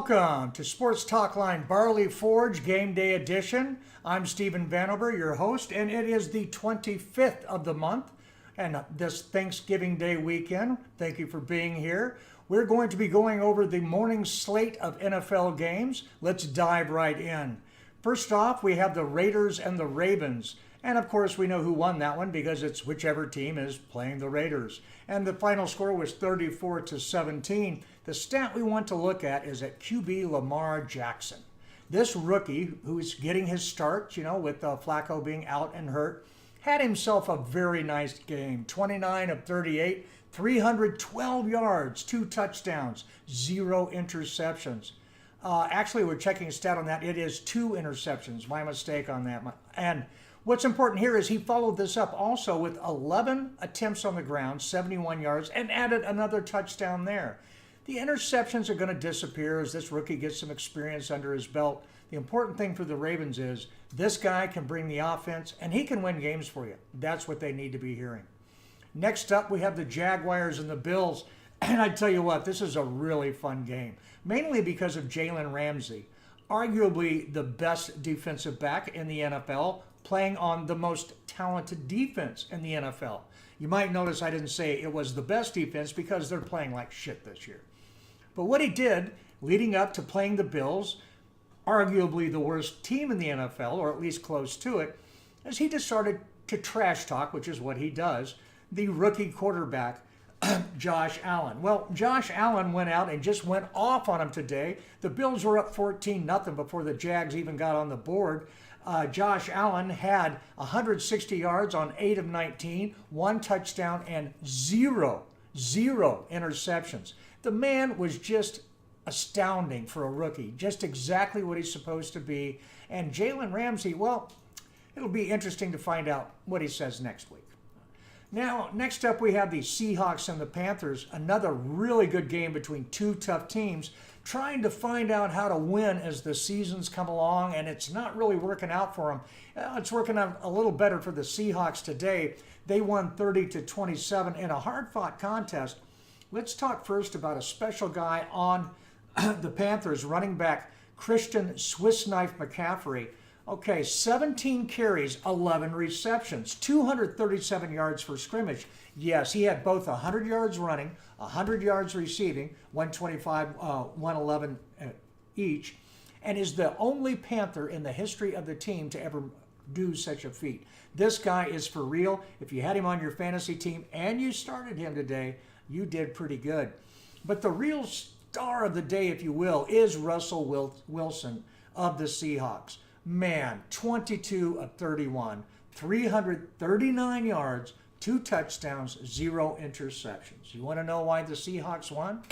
Welcome to Sports Talk Line Barley Forge Game Day Edition. I'm Stephen Vanover, your host, and it is the 25th of the month and this Thanksgiving Day weekend. Thank you for being here. We're going to be going over the morning slate of NFL games. Let's dive right in. First off, we have the Raiders and the Ravens. And of course, we know who won that one because it's whichever team is playing the Raiders. And the final score was 34-17. The stat we want to look at is at QB Lamar Jackson. This rookie, who's getting his start, with Flacco being out and hurt, had himself a very nice game. 29 of 38, 312 yards, 2 touchdowns, 0 interceptions. Actually, we're checking a stat on that. It is 2 interceptions. My mistake on that. And what's important here is he followed this up also with 11 attempts on the ground, 71 yards, and added another touchdown there. The interceptions are going to disappear as this rookie gets some experience under his belt. The important thing for the Ravens is this guy can bring the offense, and he can win games for you. That's what they need to be hearing. Next up, we have the Jaguars and the Bills. And I tell you what, this is a really fun game, mainly because of Jalen Ramsey, arguably the best defensive back in the NFL, playing on the most talented defense in the NFL. You might notice I didn't say it was the best defense because they're playing like shit this year. But what he did leading up to playing the Bills, arguably the worst team in the NFL, or at least close to it, is he just started to trash talk, which is what he does, the rookie quarterback, Josh Allen. Well, Josh Allen went out and just went off on him today. The Bills were up 14-0 before the Jags even got on the board. Josh Allen had 160 yards on 8 of 19, 1 touchdown, and zero interceptions. The man was just astounding for a rookie, just exactly what he's supposed to be. And Jalen Ramsey, well, it'll be interesting to find out what he says next week. Now, next up we have the Seahawks and the Panthers, another really good game between two tough teams, trying to find out how to win as the seasons come along, and it's not really working out for them. It's working out a little better for the Seahawks today. They won 30-27 in a hard-fought contest. Let's talk first about a special guy on the Panthers, running back Christian Swiss Knife McAffery. Okay, 17 carries, 11 receptions, 237 yards for scrimmage. Yes, he had both 100 yards running, 100 yards receiving, 125, 111 each, and is the only Panther in the history of the team to ever do such a feat. This guy is for real. If you had him on your fantasy team and you started him today, you did pretty good. But the real star of the day, if you will, is Russell Wilson of the Seahawks. Man, 22 of 31, 339 yards, 2 touchdowns, 0 interceptions. You want to know why the Seahawks won?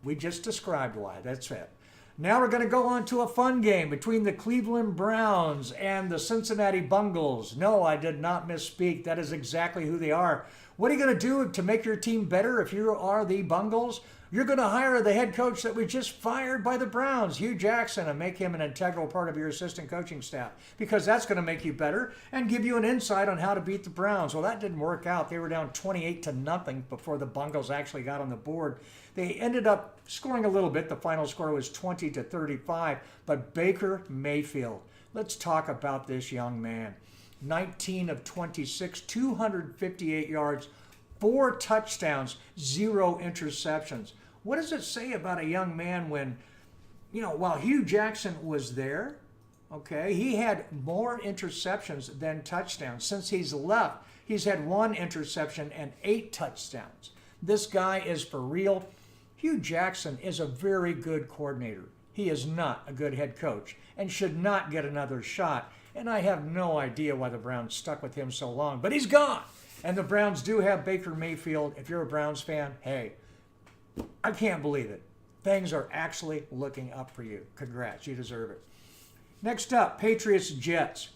We just described why. That's it. Now we're going to go on to a fun game between the Cleveland Browns and the Cincinnati Bengals. No, I did not misspeak. That is exactly who they are. What are you going to do to make your team better if you are the Bengals? You're going to hire the head coach that we just fired by the Browns, Hugh Jackson, and make him an integral part of your assistant coaching staff, because that's going to make you better and give you an insight on how to beat the Browns. Well, that didn't work out. They were down 28-0 before the Bengals actually got on the board. They ended up scoring a little bit. The final score was 20-35, but Baker Mayfield. Let's talk about this young man. 19 of 26, 258 yards, 4 touchdowns, 0 interceptions. What does it say about a young man when, while Hugh Jackson was there, okay, he had more interceptions than touchdowns. Since he's left, he's had 1 interception and 8 touchdowns. This guy is for real. Hugh Jackson is a very good coordinator. He is not a good head coach and should not get another shot. And I have no idea why the Browns stuck with him so long, but he's gone. And the Browns do have Baker Mayfield. If you're a Browns fan, hey, I can't believe it. Things are actually looking up for you. Congrats, you deserve it. Next up, Patriots-Jets.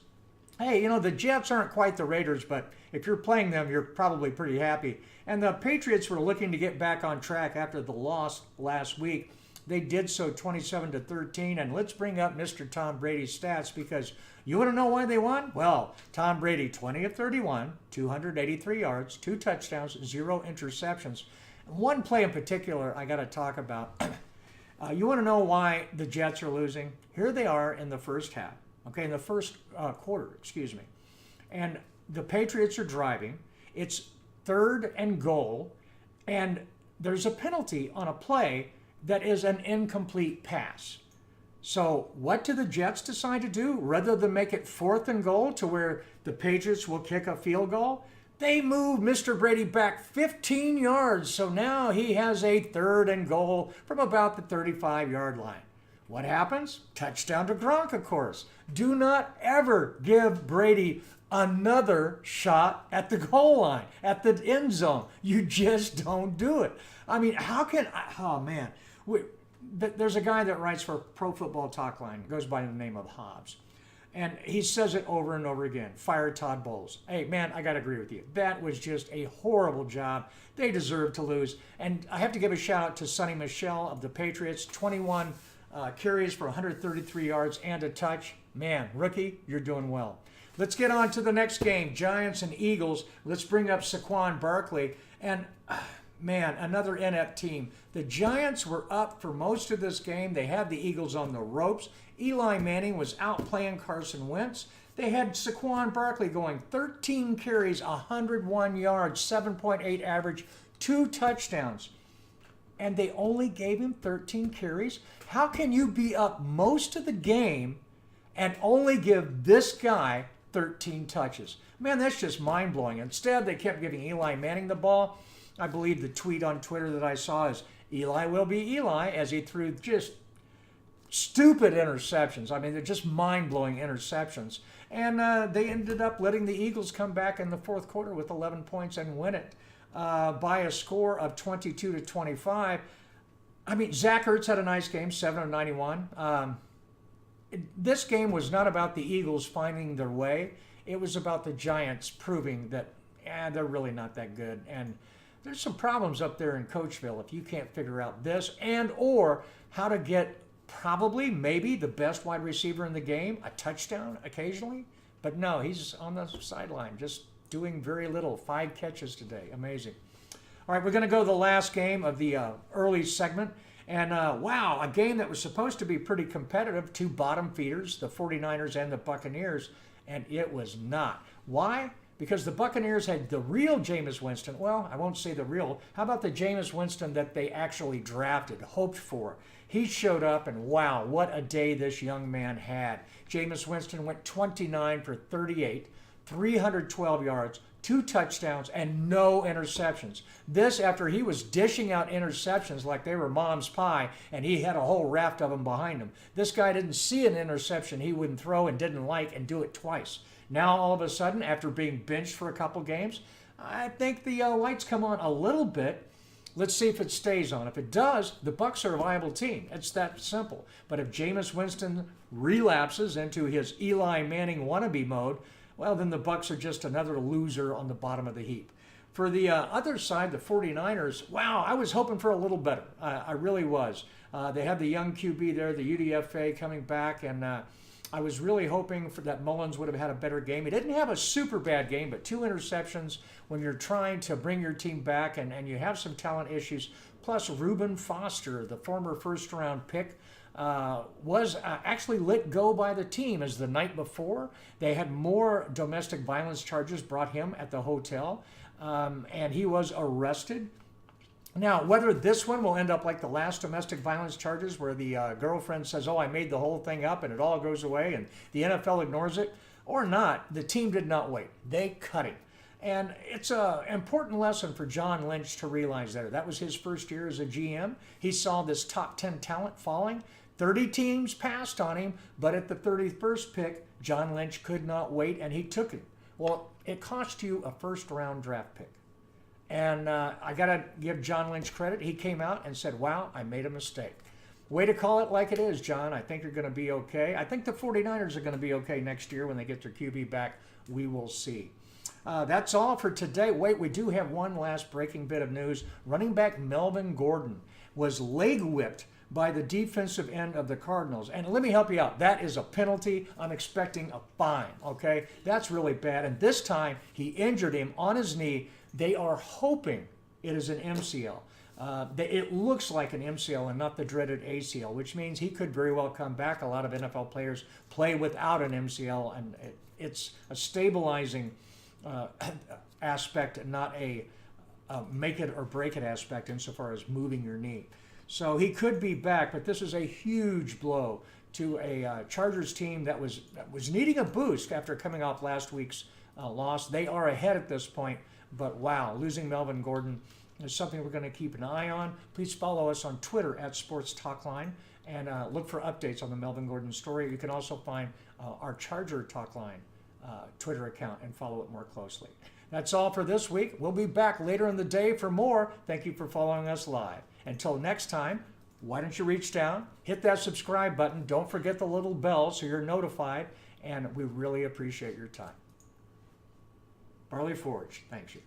Hey, the Jets aren't quite the Raiders, but if you're playing them, you're probably pretty happy. And the Patriots were looking to get back on track after the loss last week. They did so 27-13, and let's bring up Mr. Tom Brady's stats because you want to know why they won? Well, Tom Brady, 20 of 31, 283 yards, 2 touchdowns, 0 interceptions. One play in particular I got to talk about. You want to know why the Jets are losing? Here they are in the first half, okay, in the first quarter, excuse me. And the Patriots are driving. It's 3rd and goal, and there's a penalty on a play that is an incomplete pass. So what do the Jets decide to do? Rather than make it 4th and goal to where the Patriots will kick a field goal, they move Mr. Brady back 15 yards. So now he has a 3rd and goal from about the 35-yard line. What happens? Touchdown to Gronk, of course. Do not ever give Brady another shot at the goal line, at the end zone. You just don't do it. I mean, how can, oh man. There's a guy that writes for Pro Football Talk Line, goes by the name of Hobbs. And he says it over and over again, fire Todd Bowles. Hey, man, I got to agree with you. That was just a horrible job. They deserve to lose. And I have to give a shout out to Sonny Michel of the Patriots, 21 carries for 133 yards and a touch. Man, rookie, you're doing well. Let's get on to the next game, Giants and Eagles. Let's bring up Saquon Barkley. And man, another inept team. The Giants were up for most of this game. They had the Eagles on the ropes. Eli Manning was outplaying Carson Wentz. They had Saquon Barkley going 13 carries, 101 yards, 7.8 average, 2 touchdowns. And they only gave him 13 carries? How can you be up most of the game and only give this guy 13 touches? Man, that's just mind-blowing. Instead, they kept giving Eli Manning the ball. I believe the tweet on Twitter that I saw is, Eli will be Eli, as he threw just stupid interceptions. I mean, they're just mind-blowing interceptions. And they ended up letting the Eagles come back in the 4th quarter with 11 points and win it by a score of 22-25. I mean, Zach Ertz had a nice game, 7 of 91. This game was not about the Eagles finding their way. It was about the Giants proving that they're really not that good. And there's some problems up there in Coachville if you can't figure out this and or how to get probably, maybe the best wide receiver in the game, a touchdown occasionally. But no, he's on the sideline just doing very little. 5 catches today. Amazing. All right, we're going to go to the last game of the early segment. And wow, a game that was supposed to be pretty competitive. 2 bottom feeders, the 49ers and the Buccaneers, and it was not. Why? Because the Buccaneers had the real Jameis Winston. Well, I won't say the real. How about the Jameis Winston that they actually drafted, hoped for? He showed up, and wow, what a day this young man had. Jameis Winston went 29 for 38, 312 yards, 2 touchdowns, and no interceptions. This after he was dishing out interceptions like they were mom's pie, and he had a whole raft of them behind him. This guy didn't see an interception he wouldn't throw and didn't like and do it twice. Now, all of a sudden, after being benched for a couple games, I think the lights come on a little bit. Let's see if it stays on. If it does, the Bucs are a viable team. It's that simple. But if Jameis Winston relapses into his Eli Manning wannabe mode, well, then the Bucs are just another loser on the bottom of the heap. For the other side, the 49ers, wow, I was hoping for a little better. I really was. They had the young QB there, the UDFA coming back, and I was really hoping for that Mullins would have had a better game. He didn't have a super bad game, but 2 interceptions when you're trying to bring your team back and you have some talent issues. Plus, Reuben Foster, the former first-round pick, was actually let go by the team as the night before. They had more domestic violence charges brought him at the hotel, and he was arrested. Now, whether this one will end up like the last domestic violence charges where the girlfriend says, oh, I made the whole thing up and it all goes away and the NFL ignores it, or not, the team did not wait. They cut him. And it's an important lesson for John Lynch to realize that. That was his first year as a GM. He saw this top 10 talent falling. 30 teams passed on him, but at the 31st pick, John Lynch could not wait and he took him. Well, it cost you a first-round draft pick. And I got to give John Lynch credit. He came out and said, wow, I made a mistake. Way to call it like it is, John. I think you're going to be okay. I think the 49ers are going to be okay next year when they get their QB back. We will see. That's all for today. Wait, we do have one last breaking bit of news. Running back Melvin Gordon was leg whipped by the defensive end of the Cardinals. And let me help you out. That is a penalty. I'm expecting a fine, okay? That's really bad. And this time, he injured him on his knee. They are hoping it is an MCL. It looks like an MCL and not the dreaded ACL, which means he could very well come back. A lot of NFL players play without an MCL, and it's a stabilizing aspect and not a make it or break it aspect insofar as moving your knee. So he could be back, but this is a huge blow to a Chargers team that was needing a boost after coming off last week's loss. They are ahead at this point, but wow, losing Melvin Gordon is something we're going to keep an eye on. Please follow us on Twitter at Sports Talkline and look for updates on the Melvin Gordon story. You can also find our Charger Talkline Twitter account and follow it more closely. That's all for this week. We'll be back later in the day for more. Thank you for following us live. Until next time, why don't you reach down, hit that subscribe button. Don't forget the little bell so you're notified, and we really appreciate your time. Barley Forge, thanks you.